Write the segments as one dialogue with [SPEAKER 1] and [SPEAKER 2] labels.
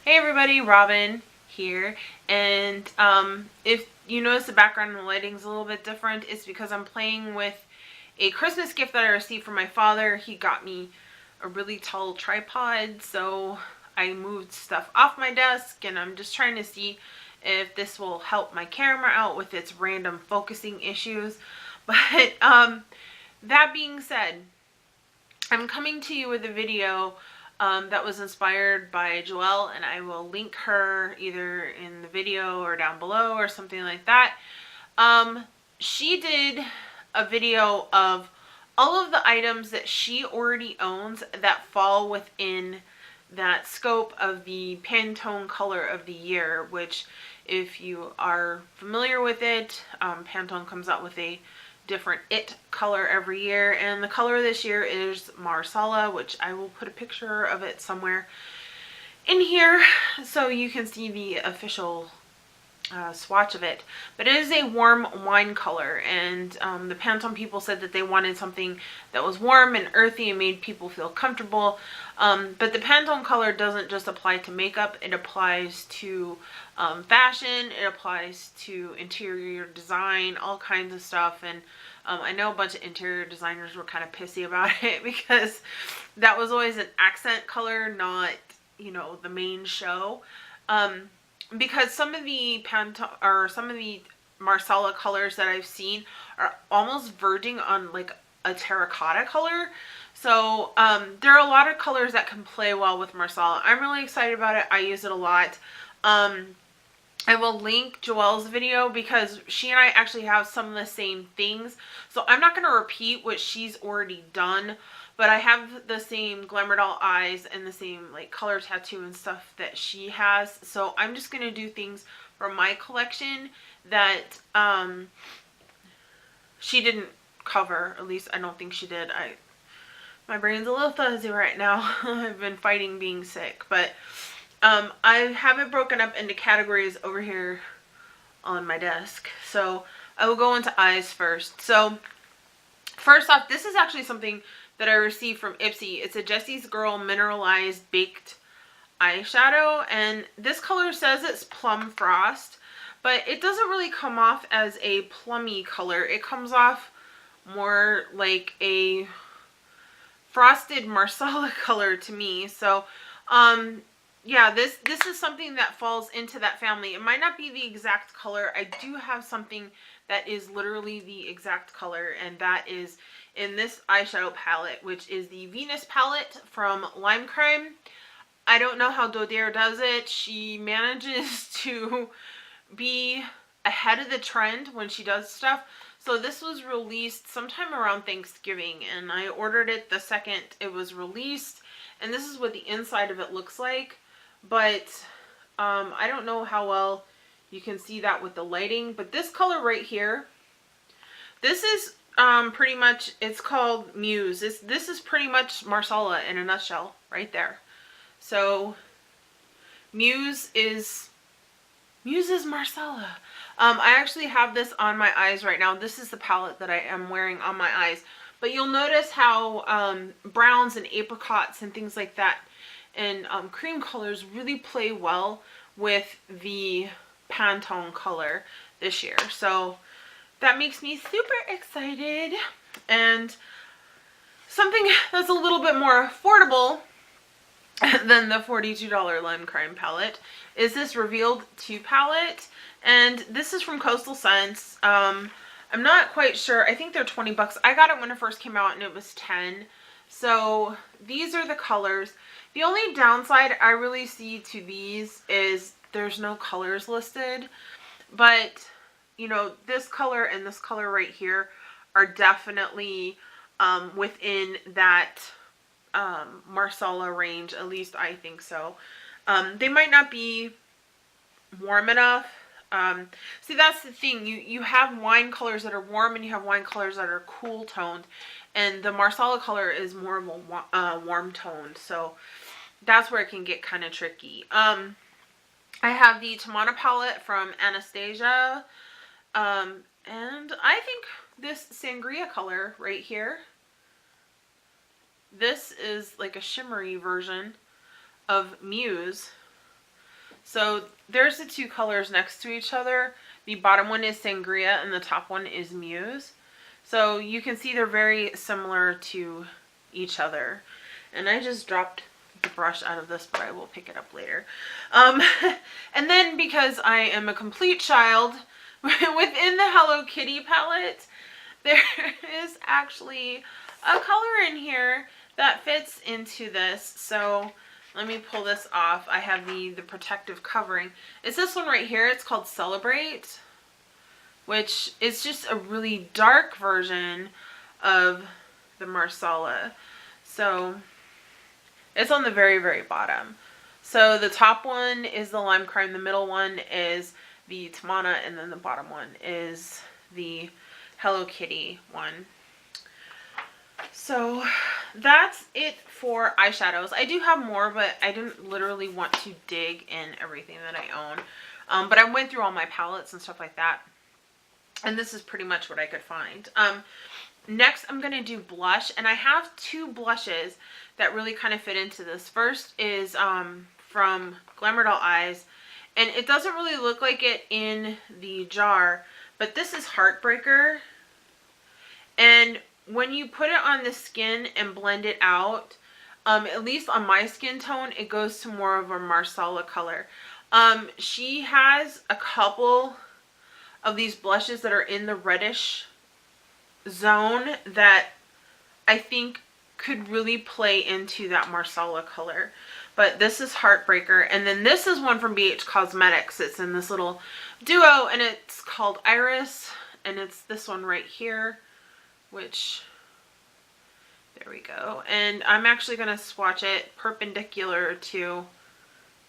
[SPEAKER 1] Hey everybody, Robin here, and if you notice the background and the lighting's a little bit different, it's because I'm playing with a Christmas gift that I received from my father. He got me a really tall tripod, so I moved stuff off my desk, and I'm just trying to see if this will help my camera out with its random focusing issues. But that being said, I'm coming to you with a video that was inspired by Joelle, and I will link her either in the video or down below or something like that. She did a video of all of the items that she already owns that fall within that scope of the Pantone color of the year, which if you are familiar with it, Pantone comes out with a different color every year, and the color this year is Marsala, which I will put a picture of it somewhere in here so you can see the official swatch of it. But it is a warm wine color, and the Pantone people said that they wanted something that was warm and earthy and made people feel comfortable. But the Pantone color doesn't just apply to makeup, it applies to fashion, it applies to interior design, all kinds of stuff. And I know a bunch of interior designers were kind of pissy about it because that was always an accent color, not, you know, the main show. Because some of the Pantone or some of the Marsala colors that I've seen are almost verging on like a terracotta color. So there are a lot of colors that can play well with Marsala. I'm really excited about it. I use it a lot. I will link Joelle's video because she and I actually have some of the same things. So I'm not going to repeat what she's already done, but I have the same Glamour Doll eyes and the same like color tattoo and stuff that she has. So I'm just going to do things from my collection that she didn't cover. At least I don't think she did. My brain's a little fuzzy right now. I've been fighting being sick, but I have it broken up into categories over here on my desk. So I will go into eyes first. So first off, this is actually something that I received from Ipsy. It's a Jessie's Girl Mineralized Baked Eyeshadow, and this color says it's Plum Frost, but it doesn't really come off as a plummy color. It comes off more like a frosted Marsala color to me. So yeah, this is something that falls into that family. It might not be the exact color. I do have something that is literally the exact color, and that is in this eyeshadow palette, which is the Venus palette from Lime Crime. I don't know how Dodare does it. She manages to be ahead of the trend when she does stuff. So this was released sometime around Thanksgiving, and I ordered it the second it was released, and this is what the inside of it looks like. But I don't know how well you can see that with the lighting, but this color right here, this is pretty much, it's called Muse. This is pretty much Marsala in a nutshell right there. So Muse is Marsala. I actually have this on my eyes right now. This is the palette that I am wearing on my eyes. But you'll notice how browns and apricots and things like that and cream colors really play well with the Pantone color this year. So that makes me super excited. And something that's a little bit more affordable than the $42 Lime Crime palette is this Revealed 2 palette. And this is from Coastal Scents. I'm not quite sure. I think they're 20 bucks. I got it when it first came out and it was 10. So these are the colors. The only downside I really see to these is there's no colors listed. But, you know, this color and this color right here are definitely within that Marsala range. At least I think so. They might not be warm enough. See, that's the thing. You have wine colors that are warm and you have wine colors that are cool toned, and the Marsala color is more of a warm toned, so that's where it can get kind of tricky. I have the Tomato palette from Anastasia, and I think this Sangria color right here, this is like a shimmery version of Muse. So there's the two colors next to each other. The bottom one is Sangria and the top one is Muse. So you can see they're very similar to each other. And I just dropped the brush out of this, but I will pick it up later. And then because I am a complete child, within the Hello Kitty palette, there is actually a color in here that fits into this. So let me pull this off. I have the protective covering. It's this one right here. It's called Celebrate, which is just a really dark version of the Marsala. So it's on the very, very bottom. So the top one is the Lime Crime, the middle one is the Tamana, and then the bottom one is the Hello Kitty one. So that's it for eyeshadows. I do have more, but I didn't literally want to dig in everything that I own. But I went through all my palettes and stuff like that. And this is pretty much what I could find. Next, I'm going to do blush. And I have two blushes that really kind of fit into this. First is from Glamour Doll Eyes. And it doesn't really look like it in the jar. But this is Heartbreaker. And when you put it on the skin and blend it out, at least on my skin tone, it goes to more of a Marsala color. She has a couple of these blushes that are in the reddish zone that I think could really play into that Marsala color. But this is Heartbreaker. And then this is one from BH Cosmetics. It's in this little duo and it's called Iris. And it's this one right here, which, there we go. And I'm actually going to swatch it perpendicular to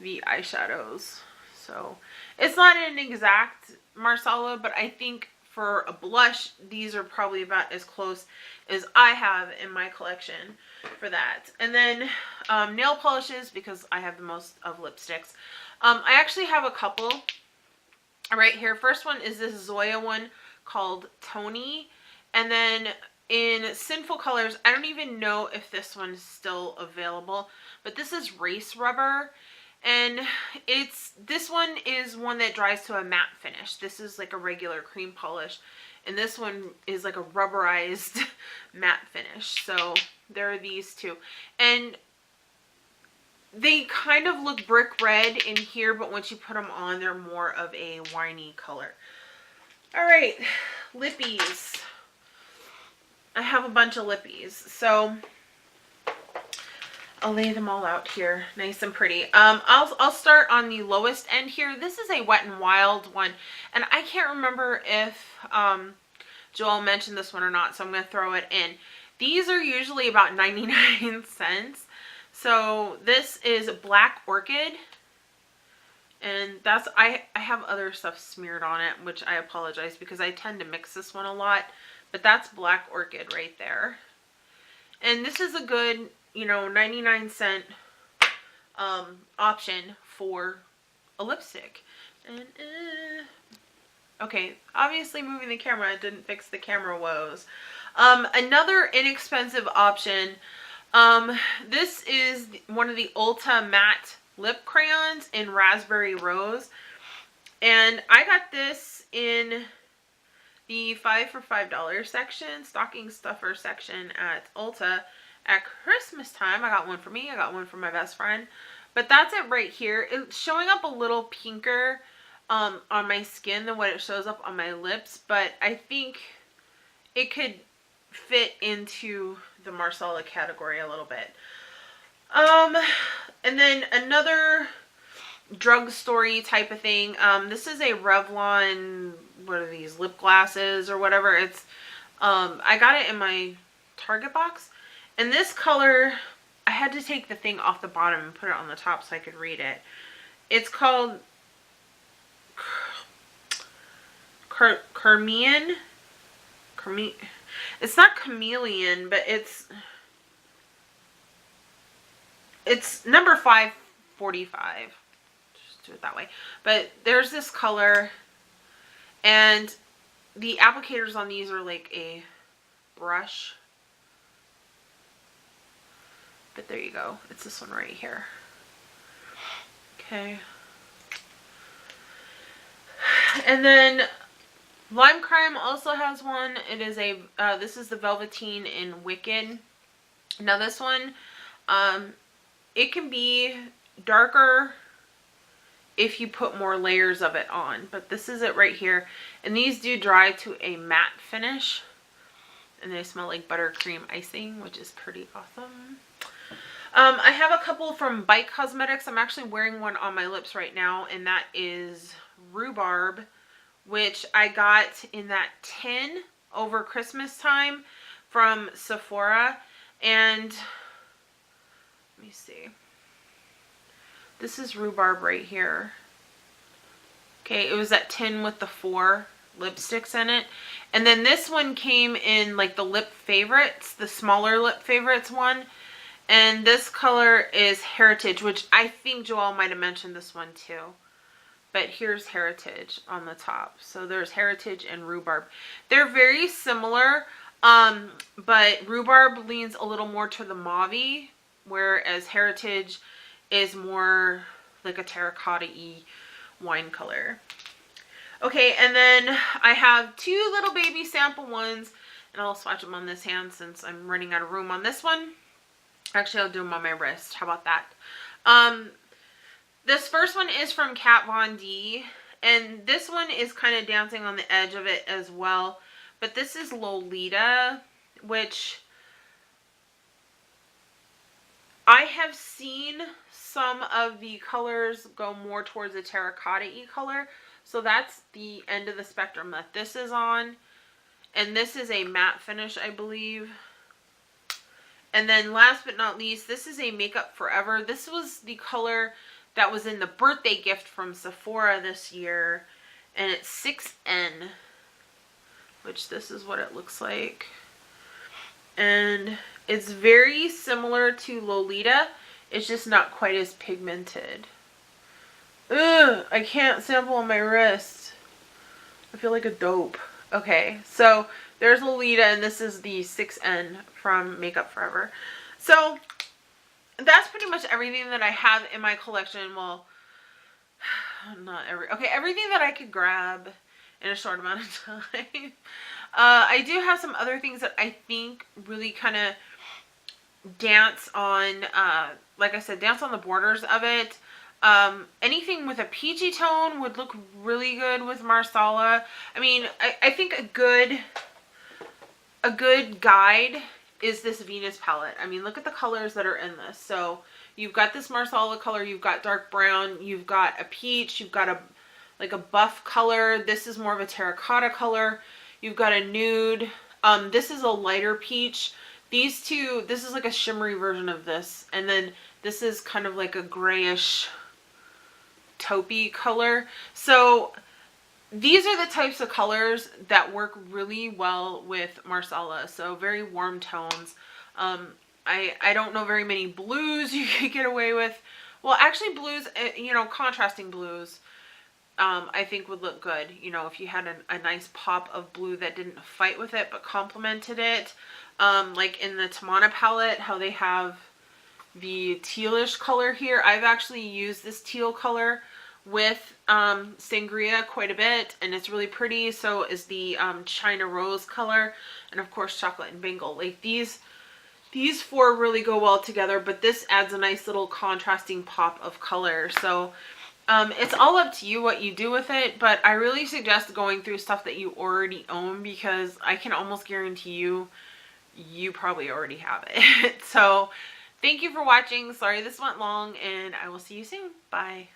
[SPEAKER 1] the eyeshadows. So it's not an exact Marsala, but I think for a blush, these are probably about as close as I have in my collection for that. And then nail polishes, because I have the most of lipsticks. I actually have a couple right here. First one is this Zoya one called Tony. And then in Sinful Colors, I don't even know if this one is still available, but this is Race Rubber. And this one is one that dries to a matte finish. This is like a regular cream polish. And this one is like a rubberized matte finish. So there are these two. And they kind of look brick red in here, but once you put them on, they're more of a winey color. Alright, lippies. I have a bunch of lippies. So I'll lay them all out here nice and pretty. I'll start on the lowest end here. This is a Wet n Wild one, and I can't remember if Joel mentioned this one or not, so I'm going to throw it in. These are usually about 99 cents. So this is Black Orchid, and that's I have other stuff smeared on it, which I apologize because I tend to mix this one a lot, but that's Black Orchid right there. And this is a good, you know, 99-cent option for a lipstick. And okay, obviously moving the camera didn't fix the camera woes. Another inexpensive option. This is one of the Ulta matte lip crayons in Raspberry Rose, and I got this in the 5 for $5 section, stocking stuffer section at Ulta. At Christmas time, I got one for me, I got one for my best friend. But that's it right here. It's showing up a little pinker on my skin than what it shows up on my lips, but I think it could fit into the Marsala category a little bit. And then another drugstore type of thing. This is a Revlon, what are these, lip glasses or whatever. It's I got it in my Target box. And this color, I had to take the thing off the bottom and put it on the top so I could read it. It's called Carmine. It's not chameleon, but it's number 545. Just do it that way. But there's this color, and the applicators on these are like a brush. But there you go. It's this one right here. Okay. And then Lime Crime also has one. It is a, this is the Velveteen in Wicked. Now this one, it can be darker if you put more layers of it on, but this is it right here. And these do dry to a matte finish, and they smell like buttercream icing, which is pretty awesome. I have a couple from Bite Cosmetics. I'm actually wearing one on my lips right now, and that is Rhubarb, which I got in that tin over Christmas time from Sephora. And let me see. This is Rhubarb right here. Okay, it was that tin with the 4 lipsticks in it. And then this one came in like the Lip Favorites, the smaller Lip Favorites one. And this color is Heritage, which I think Joelle might have mentioned this one too. But here's Heritage on the top. So there's Heritage and Rhubarb. They're very similar, but Rhubarb leans a little more to the mauve-y, whereas Heritage is more like a terracotta-y wine color. Okay, and then I have 2 little baby sample ones, and I'll swatch them on this hand since I'm running out of room on this one. Actually, I'll do them on my wrist. How about that? This first one is from Kat Von D, and this one is kind of dancing on the edge of it as well. But this is Lolita, which I have seen some of the colors go more towards a terracotta-y color. So that's the end of the spectrum that this is on. And this is a matte finish, I believe. And then last but not least, this is a Makeup Forever. This was the color that was in the birthday gift from Sephora this year. And it's 6N, which this is what it looks like. And it's very similar to Lolita. It's just not quite as pigmented. Ugh, I can't sample on my wrist. I feel like a dope. Okay, so there's Lolita, and this is the 6N from Makeup Forever. So that's pretty much everything that I have in my collection. Well, not every, okay, everything that I could grab in a short amount of time. I do have some other things that I think really kind of dance on, like I said, dance on the borders of it. Anything with a peachy tone would look really good with Marsala. I mean, I think a good guide is this Venus palette. I mean, look at the colors that are in this. So you've got this Marsala color, you've got dark brown, you've got a peach, you've got like a buff color. This is more of a terracotta color. You've got a nude. This is a lighter peach. These two, this is like a shimmery version of this. And then this is kind of like a grayish taupey color. So these are the types of colors that work really well with Marsala. So very warm tones. I don't know very many blues you could get away with. Well, actually blues, you know, contrasting blues, I think would look good. You know, if you had a nice pop of blue that didn't fight with it but complemented it. Like in the Tamana palette, how they have the tealish color here. I've actually used this teal color with Sangria quite a bit, and it's really pretty. So is the China Rose color, and of course Chocolate and Bingle. Like these 4 really go well together, but this adds a nice little contrasting pop of color. So it's all up to you what you do with it, but I really suggest going through stuff that you already own, because I can almost guarantee you probably already have it. So thank you for watching. Sorry this went long, and I will see you soon. Bye.